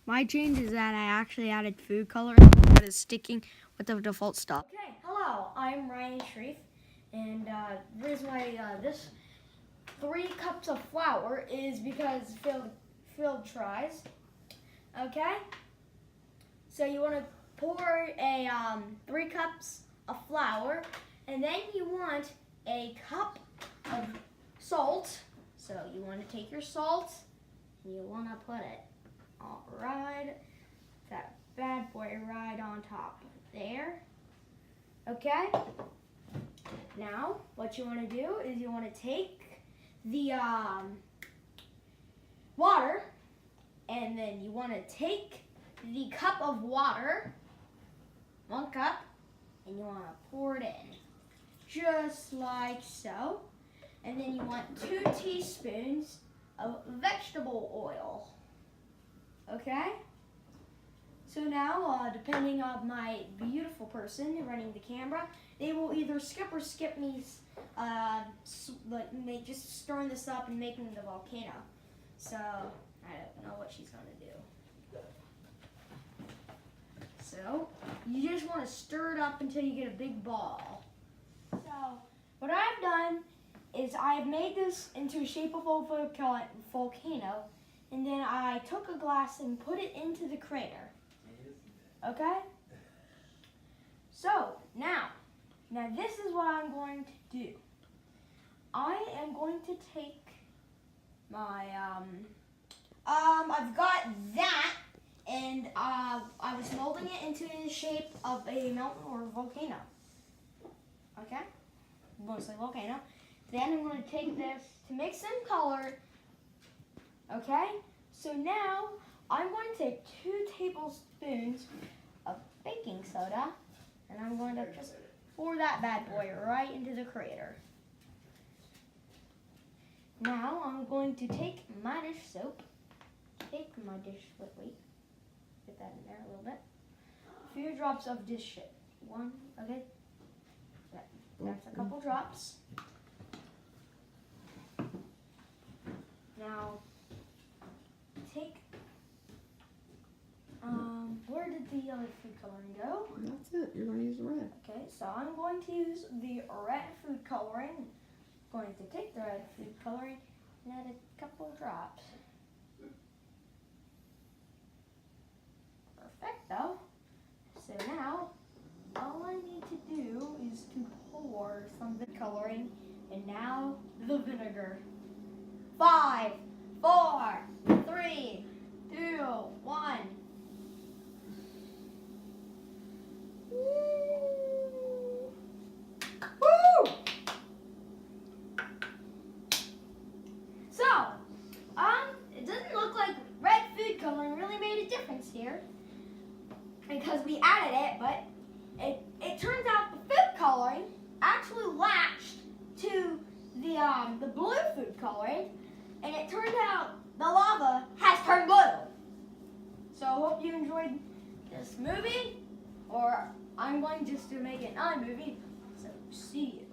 My change is that I actually added food coloring instead of sticking with the default stuff. Okay, hello, I'm Shrieve, and the reason why this 3 cups of flour is because Phil tries. Okay, so you want to pour a 3 cups of flour, and then you want a cup of salt. So you want to take your salt, and you want to put it all right, that bad boy right on top there. Okay, now what you want to do is you want to take the water, and then you want to take the cup of water, 1 cup, and you want to pour it in, just like so. And then you want 2 teaspoons of vegetable oil. Okay? So now, depending on my beautiful person running the camera, they will either skip me just stirring this up and making the volcano. So, I don't know what she's going to do. So, you just want to stir it up until you get a big ball. So, what I've done is I've made this into a shape of a volcano, and then I took a glass and put it into the crater. Okay? So, now this is what I'm going to do. I am going to take my, I've got that, and I was molding it into the shape of a mountain or a volcano. Okay? Mostly volcano. Then I'm going to take this to make some color. Okay? So now I'm going to take 2 tablespoons of baking soda, and I'm going to just pour that bad boy right into the crater. Now I'm going to take my dish soap, get that in there a little bit. A few drops of dish soap. 1, okay? That's a couple drops. Now, take, where did the other food coloring go? That's it, you're going to use the red. Okay, so I'm going to use the red food coloring. I'm going to take the red food coloring and add a couple drops. Perfect though. So now, all I need to do is to pour some of the coloring, and now the vinegar. 5, 4, 3, 2, 1. Woo! Woo! So, it doesn't look like red food coloring really made a difference here because we added it, but it turns out the food coloring actually latched to the blue food coloring, and it turned out the lava has turned blue. So I hope you enjoyed this movie, or I'm going just to make an iMovie. So see you.